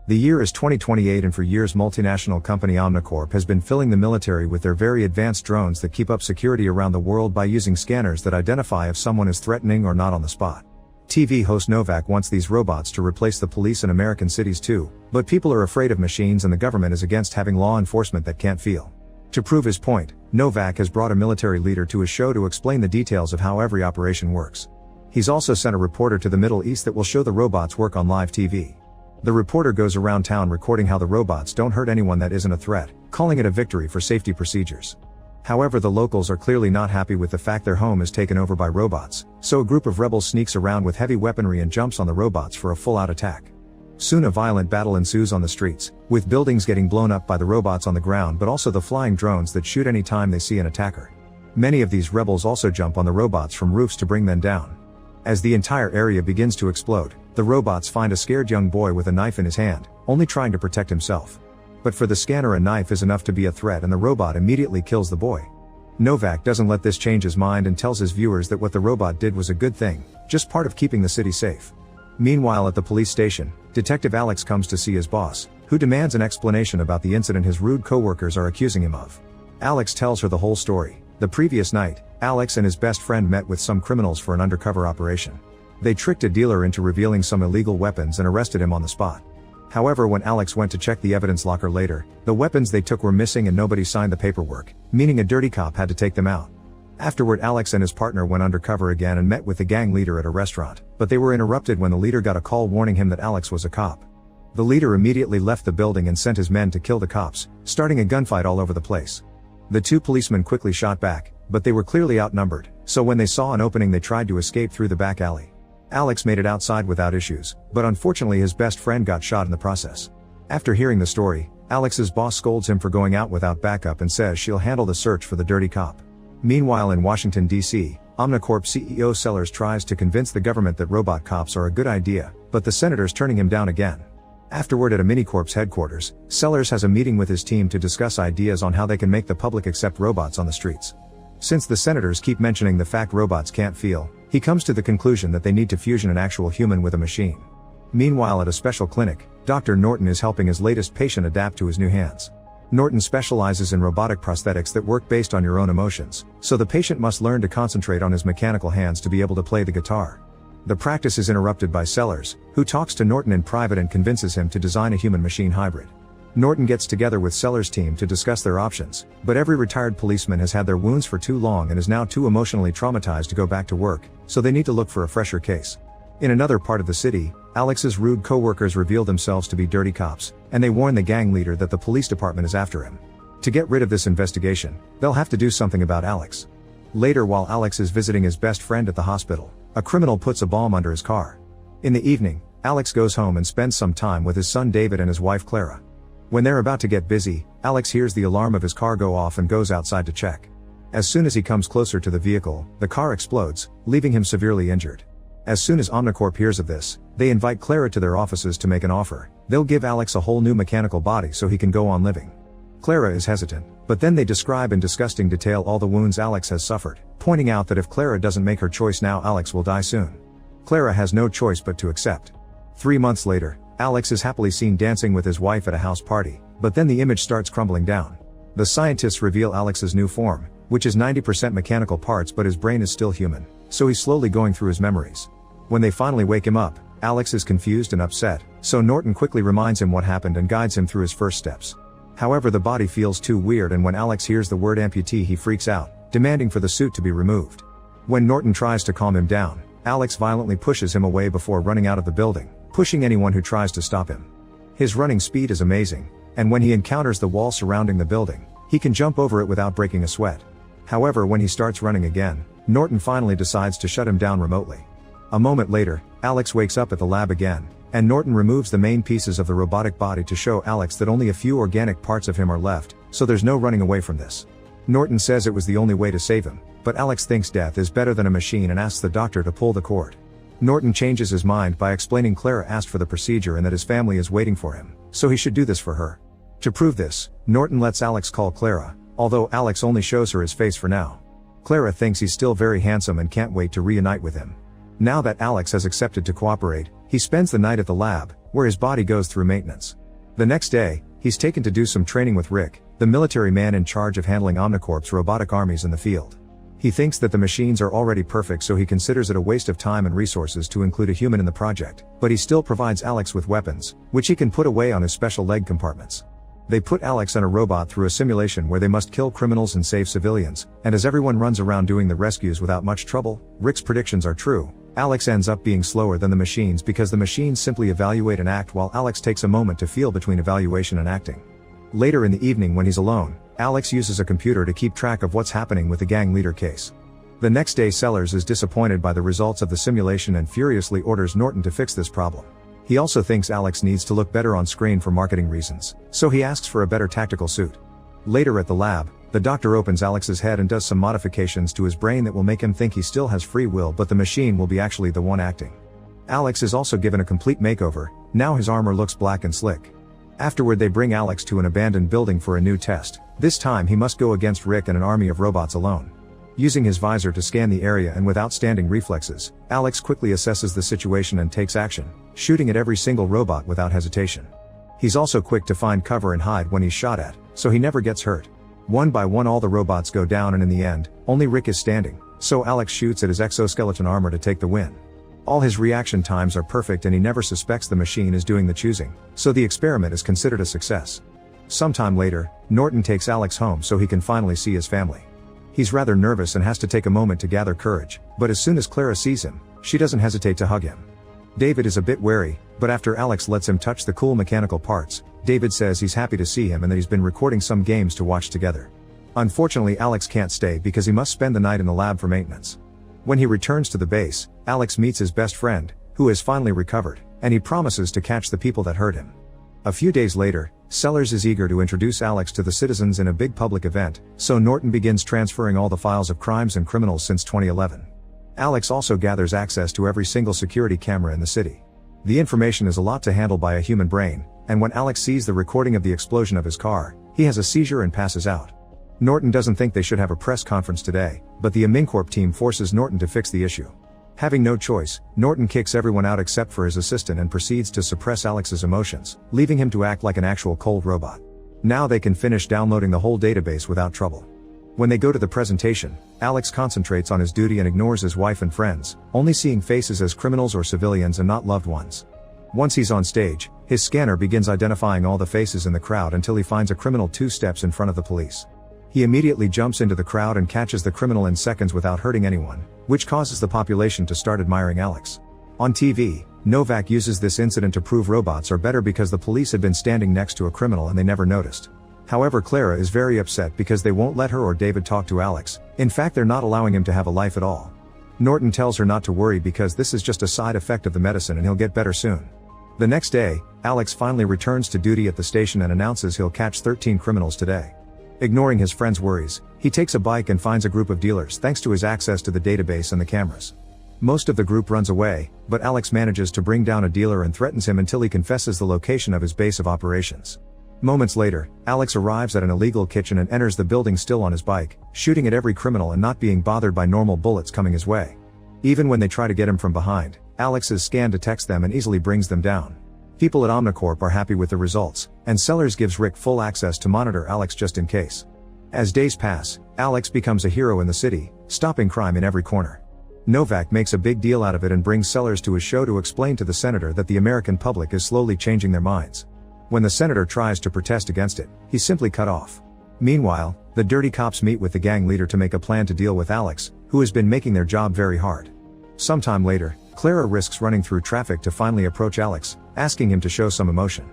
The year is 2028, and for years multinational company Omnicorp has been filling the military with their very advanced drones that keep up security around the world by using scanners that identify if someone is threatening or not on the spot. TV host Novak wants these robots to replace the police in American cities too, but people are afraid of machines and the government is against having law enforcement that can't feel. To prove his point, Novak has brought a military leader to his show to explain the details of how every operation works. He's also sent a reporter to the Middle East that will show the robots work on live TV. The reporter goes around town recording how the robots don't hurt anyone that isn't a threat, calling it a victory for safety procedures. However, the locals are clearly not happy with the fact their home is taken over by robots, so a group of rebels sneaks around with heavy weaponry and jumps on the robots for a full-out attack. Soon a violent battle ensues on the streets, with buildings getting blown up by the robots on the ground but also the flying drones that shoot any time they see an attacker. Many of these rebels also jump on the robots from roofs to bring them down. As the entire area begins to explode, the robots find a scared young boy with a knife in his hand, only trying to protect himself. But for the scanner, a knife is enough to be a threat and the robot immediately kills the boy. Novak doesn't let this change his mind and tells his viewers that what the robot did was a good thing, just part of keeping the city safe. Meanwhile, at the police station, Detective Alex comes to see his boss, who demands an explanation about the incident his rude co-workers are accusing him of. Alex tells her the whole story. The previous night, Alex and his best friend met with some criminals for an undercover operation. They tricked a dealer into revealing some illegal weapons and arrested him on the spot. However, when Alex went to check the evidence locker later, the weapons they took were missing and nobody signed the paperwork, meaning a dirty cop had to take them out. Afterward, Alex and his partner went undercover again and met with the gang leader at a restaurant, but they were interrupted when the leader got a call warning him that Alex was a cop. The leader immediately left the building and sent his men to kill the cops, starting a gunfight all over the place. The two policemen quickly shot back, but they were clearly outnumbered, so when they saw an opening they tried to escape through the back alley. Alex made it outside without issues, but unfortunately his best friend got shot in the process. After hearing the story, Alex's boss scolds him for going out without backup and says she'll handle the search for the dirty cop. Meanwhile, in Washington, D.C., Omnicorp CEO Sellers tries to convince the government that robot cops are a good idea, but the senator's turning him down again. Afterward, at a Minicorp's headquarters, Sellers has a meeting with his team to discuss ideas on how they can make the public accept robots on the streets. Since the senators keep mentioning the fact robots can't feel, he comes to the conclusion that they need to fusion an actual human with a machine. Meanwhile, at a special clinic, Dr. Norton is helping his latest patient adapt to his new hands. Norton specializes in robotic prosthetics that work based on your own emotions, so the patient must learn to concentrate on his mechanical hands to be able to play the guitar. The practice is interrupted by Sellers, who talks to Norton in private and convinces him to design a human-machine hybrid. Norton gets together with Sellers' team to discuss their options, but every retired policeman has had their wounds for too long and is now too emotionally traumatized to go back to work, so they need to look for a fresher case. In another part of the city, Alex's rude co-workers reveal themselves to be dirty cops, and they warn the gang leader that the police department is after him. To get rid of this investigation, they'll have to do something about Alex. Later, while Alex is visiting his best friend at the hospital, a criminal puts a bomb under his car. In the evening, Alex goes home and spends some time with his son David and his wife Clara. When they're about to get busy, Alex hears the alarm of his car go off and goes outside to check. As soon as he comes closer to the vehicle, the car explodes, leaving him severely injured. As soon as Omnicorp hears of this, they invite Clara to their offices to make an offer. They'll give Alex a whole new mechanical body so he can go on living. Clara is hesitant, but then they describe in disgusting detail all the wounds Alex has suffered, pointing out that if Clara doesn't make her choice now, Alex will die soon. Clara has no choice but to accept. 3 months later, Alex is happily seen dancing with his wife at a house party, but then the image starts crumbling down. The scientists reveal Alex's new form, which is 90% mechanical parts but his brain is still human, so he's slowly going through his memories. When they finally wake him up, Alex is confused and upset, so Norton quickly reminds him what happened and guides him through his first steps. However, the body feels too weird, and when Alex hears the word amputee he freaks out, demanding for the suit to be removed. When Norton tries to calm him down, Alex violently pushes him away before running out of the building, pushing anyone who tries to stop him. His running speed is amazing, and when he encounters the wall surrounding the building, he can jump over it without breaking a sweat. However, when he starts running again, Norton finally decides to shut him down remotely. A moment later, Alex wakes up at the lab again, and Norton removes the main pieces of the robotic body to show Alex that only a few organic parts of him are left, so there's no running away from this. Norton says it was the only way to save him, but Alex thinks death is better than a machine and asks the doctor to pull the cord. Norton changes his mind by explaining Clara asked for the procedure and that his family is waiting for him, so he should do this for her. To prove this, Norton lets Alex call Clara, although Alex only shows her his face for now. Clara thinks he's still very handsome and can't wait to reunite with him. Now that Alex has accepted to cooperate, he spends the night at the lab, where his body goes through maintenance. The next day, he's taken to do some training with Rick, the military man in charge of handling Omnicorp's robotic armies in the field. He thinks that the machines are already perfect, so he considers it a waste of time and resources to include a human in the project, but he still provides Alex with weapons, which he can put away on his special leg compartments. They put Alex and a robot through a simulation where they must kill criminals and save civilians, and as everyone runs around doing the rescues without much trouble, Rick's predictions are true. Alex ends up being slower than the machines because the machines simply evaluate and act, while Alex takes a moment to feel between evaluation and acting. Later in the evening, when he's alone, Alex uses a computer to keep track of what's happening with the gang leader case. The next day, Sellers is disappointed by the results of the simulation and furiously orders Norton to fix this problem. He also thinks Alex needs to look better on screen for marketing reasons, so he asks for a better tactical suit. Later at the lab, the doctor opens Alex's head and does some modifications to his brain that will make him think he still has free will, but the machine will be actually the one acting. Alex is also given a complete makeover. Now his armor looks black and slick. Afterward, they bring Alex to an abandoned building for a new test. This time he must go against Rick and an army of robots alone. Using his visor to scan the area and with outstanding reflexes, Alex quickly assesses the situation and takes action, shooting at every single robot without hesitation. He's also quick to find cover and hide when he's shot at, so he never gets hurt. One by one all the robots go down, and in the end, only Rick is standing, so Alex shoots at his exoskeleton armor to take the win. All his reaction times are perfect and he never suspects the machine is doing the choosing, so the experiment is considered a success. Sometime later, Norton takes Alex home so he can finally see his family. He's rather nervous and has to take a moment to gather courage, but as soon as Clara sees him, she doesn't hesitate to hug him. David is a bit wary, but after Alex lets him touch the cool mechanical parts, David says he's happy to see him and that he's been recording some games to watch together. Unfortunately, Alex can't stay because he must spend the night in the lab for maintenance. When he returns to the base, Alex meets his best friend, who has finally recovered, and he promises to catch the people that hurt him. A few days later, Sellers is eager to introduce Alex to the citizens in a big public event, so Norton begins transferring all the files of crimes and criminals since 2011. Alex also gathers access to every single security camera in the city. The information is a lot to handle by a human brain, and when Alex sees the recording of the explosion of his car, he has a seizure and passes out. Norton doesn't think they should have a press conference today, but the Omnicorp team forces Norton to fix the issue. Having no choice, Norton kicks everyone out except for his assistant and proceeds to suppress Alex's emotions, leaving him to act like an actual cold robot. Now they can finish downloading the whole database without trouble. When they go to the presentation, Alex concentrates on his duty and ignores his wife and friends, only seeing faces as criminals or civilians and not loved ones. Once he's on stage, his scanner begins identifying all the faces in the crowd until he finds a criminal 2 steps in front of the police. He immediately jumps into the crowd and catches the criminal in seconds without hurting anyone, which causes the population to start admiring Alex. On TV, Novak uses this incident to prove robots are better because the police had been standing next to a criminal and they never noticed. However, Clara is very upset because they won't let her or David talk to Alex. In fact, they're not allowing him to have a life at all. Norton tells her not to worry because this is just a side effect of the medicine and he'll get better soon. The next day, Alex finally returns to duty at the station and announces he'll catch 13 criminals today. Ignoring his friend's worries, he takes a bike and finds a group of dealers thanks to his access to the database and the cameras. Most of the group runs away, but Alex manages to bring down a dealer and threatens him until he confesses the location of his base of operations. Moments later, Alex arrives at an illegal kitchen and enters the building still on his bike, shooting at every criminal and not being bothered by normal bullets coming his way. Even when they try to get him from behind, Alex's scan detects them and easily brings them down. People at Omnicorp are happy with the results, and Sellers gives Rick full access to monitor Alex just in case. As days pass, Alex becomes a hero in the city, stopping crime in every corner. Novak makes a big deal out of it and brings Sellers to his show to explain to the senator that the American public is slowly changing their minds. When the senator tries to protest against it, he's simply cut off. Meanwhile, the dirty cops meet with the gang leader to make a plan to deal with Alex, who has been making their job very hard. Sometime later, Clara risks running through traffic to finally approach Alex, asking him to show some emotion.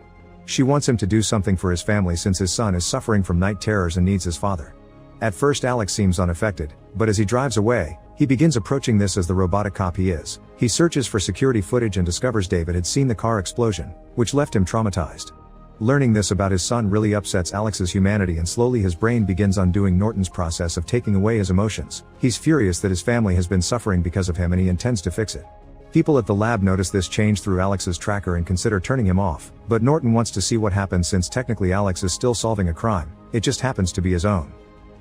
She wants him to do something for his family since his son is suffering from night terrors and needs his father. At first Alex seems unaffected, but as he drives away, he begins approaching this as the robotic cop he is. He searches for security footage and discovers David had seen the car explosion, which left him traumatized. Learning this about his son really upsets Alex's humanity and slowly his brain begins undoing Norton's process of taking away his emotions. He's furious that his family has been suffering because of him and he intends to fix it. People at the lab notice this change through Alex's tracker and consider turning him off, but Norton wants to see what happens since technically Alex is still solving a crime, it just happens to be his own.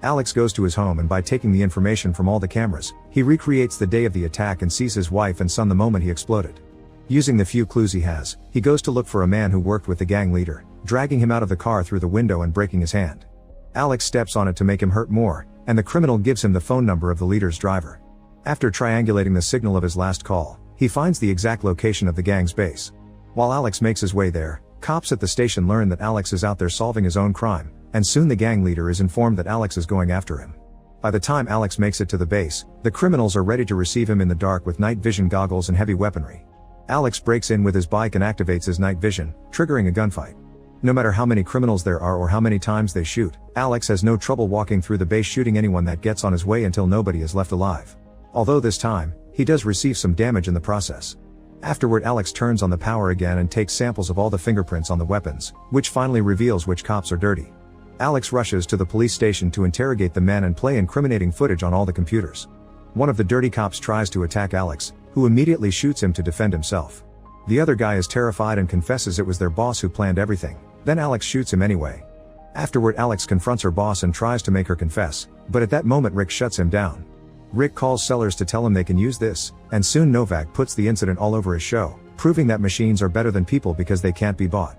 Alex goes to his home and by taking the information from all the cameras, he recreates the day of the attack and sees his wife and son the moment he exploded. Using the few clues he has, he goes to look for a man who worked with the gang leader, dragging him out of the car through the window and breaking his hand. Alex steps on it to make him hurt more, and the criminal gives him the phone number of the leader's driver. After triangulating the signal of his last call, he finds the exact location of the gang's base. While Alex makes his way there, cops at the station learn that Alex is out there solving his own crime, and soon the gang leader is informed that Alex is going after him. By the time Alex makes it to the base, the criminals are ready to receive him in the dark with night vision goggles and heavy weaponry. Alex breaks in with his bike and activates his night vision, triggering a gunfight. No matter how many criminals there are or how many times they shoot, Alex has no trouble walking through the base shooting anyone that gets on his way until nobody is left alive. Although this time, he does receive some damage in the process. Afterward, Alex turns on the power again and takes samples of all the fingerprints on the weapons, which finally reveals which cops are dirty. Alex rushes to the police station to interrogate the men and play incriminating footage on all the computers. One of the dirty cops tries to attack Alex, who immediately shoots him to defend himself. The other guy is terrified and confesses it was their boss who planned everything, then Alex shoots him anyway. Afterward, Alex confronts her boss and tries to make her confess, but at that moment Rick shuts him down. Rick calls Sellers to tell him they can use this, and soon Novak puts the incident all over his show, proving that machines are better than people because they can't be bought.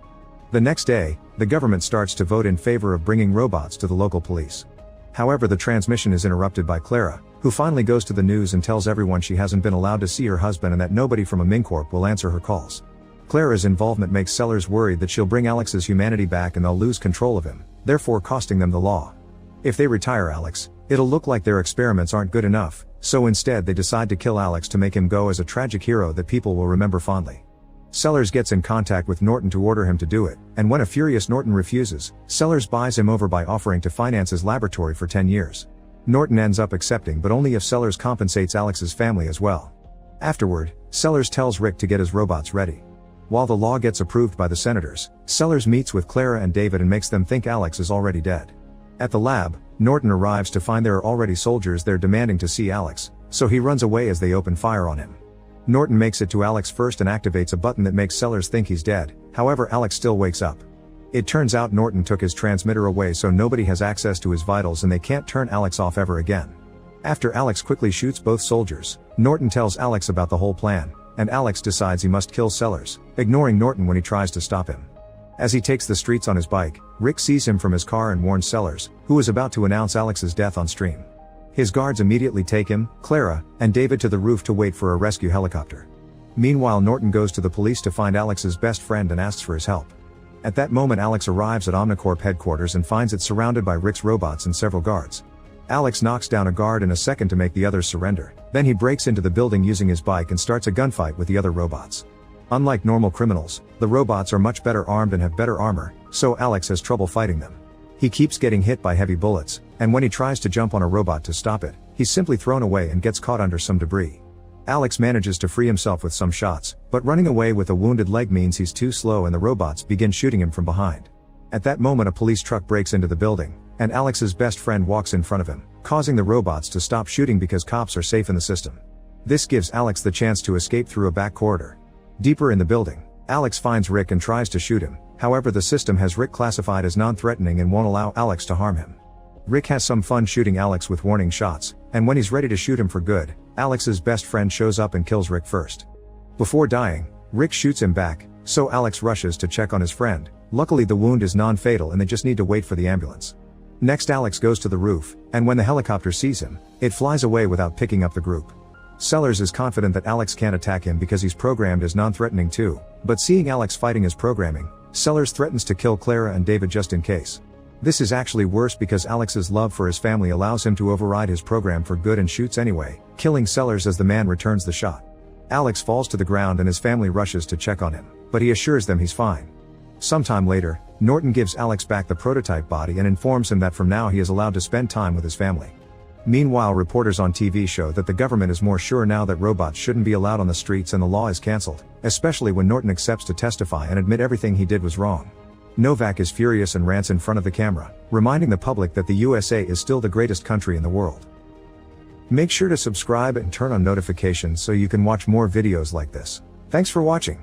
The next day, the government starts to vote in favor of bringing robots to the local police. However, the transmission is interrupted by Clara, who finally goes to the news and tells everyone she hasn't been allowed to see her husband and that nobody from Amincorp will answer her calls. Clara's involvement makes Sellers worried that she'll bring Alex's humanity back and they'll lose control of him, therefore costing them the law. If they retire Alex, it'll look like their experiments aren't good enough, so instead they decide to kill Alex to make him go as a tragic hero that people will remember fondly. Sellers gets in contact with Norton to order him to do it, and when a furious Norton refuses, Sellers buys him over by offering to finance his laboratory for 10 years. Norton ends up accepting, but only if Sellers compensates Alex's family as well. Afterward, Sellers tells Rick to get his robots ready. While the law gets approved by the senators, Sellers meets with Clara and David and makes them think Alex is already dead. At the lab, Norton arrives to find there are already soldiers there demanding to see Alex, so he runs away as they open fire on him. Norton makes it to Alex first and activates a button that makes Sellers think he's dead, however Alex still wakes up. It turns out Norton took his transmitter away so nobody has access to his vitals and they can't turn Alex off ever again. After Alex quickly shoots both soldiers, Norton tells Alex about the whole plan, and Alex decides he must kill Sellers, ignoring Norton when he tries to stop him. As he takes the streets on his bike, Rick sees him from his car and warns Sellers, who is about to announce Alex's death on stream. His guards immediately take him, Clara, and David to the roof to wait for a rescue helicopter. Meanwhile, Norton goes to the police to find Alex's best friend and asks for his help. At that moment, Alex arrives at Omnicorp headquarters and finds it surrounded by Rick's robots and several guards. Alex knocks down a guard in a second to make the others surrender, then he breaks into the building using his bike and starts a gunfight with the other robots. Unlike normal criminals, the robots are much better armed and have better armor, so Alex has trouble fighting them. He keeps getting hit by heavy bullets, and when he tries to jump on a robot to stop it, he's simply thrown away and gets caught under some debris. Alex manages to free himself with some shots, but running away with a wounded leg means he's too slow and the robots begin shooting him from behind. At that moment, a police truck breaks into the building, and Alex's best friend walks in front of him, causing the robots to stop shooting because cops are safe in the system. This gives Alex the chance to escape through a back corridor. Deeper in the building, Alex finds Rick and tries to shoot him, however the system has Rick classified as non-threatening and won't allow Alex to harm him. Rick has some fun shooting Alex with warning shots, and when he's ready to shoot him for good, Alex's best friend shows up and kills Rick first. Before dying, Rick shoots him back, so Alex rushes to check on his friend. Luckily the wound is non-fatal and they just need to wait for the ambulance. Next, Alex goes to the roof, and when the helicopter sees him, it flies away without picking up the group. Sellers is confident that Alex can't attack him because he's programmed as non-threatening too, but seeing Alex fighting his programming, Sellers threatens to kill Clara and David just in case. This is actually worse because Alex's love for his family allows him to override his program for good and shoots anyway, killing Sellers as the man returns the shot. Alex falls to the ground and his family rushes to check on him, but he assures them he's fine. Sometime later, Norton gives Alex back the prototype body and informs him that from now he is allowed to spend time with his family. Meanwhile, reporters on TV show that the government is more sure now that robots shouldn't be allowed on the streets and the law is cancelled, especially when Norton accepts to testify and admit everything he did was wrong. Novak is furious and rants in front of the camera, reminding the public that the USA is still the greatest country in the world. Make sure to subscribe and turn on notifications so you can watch more videos like this. Thanks for watching.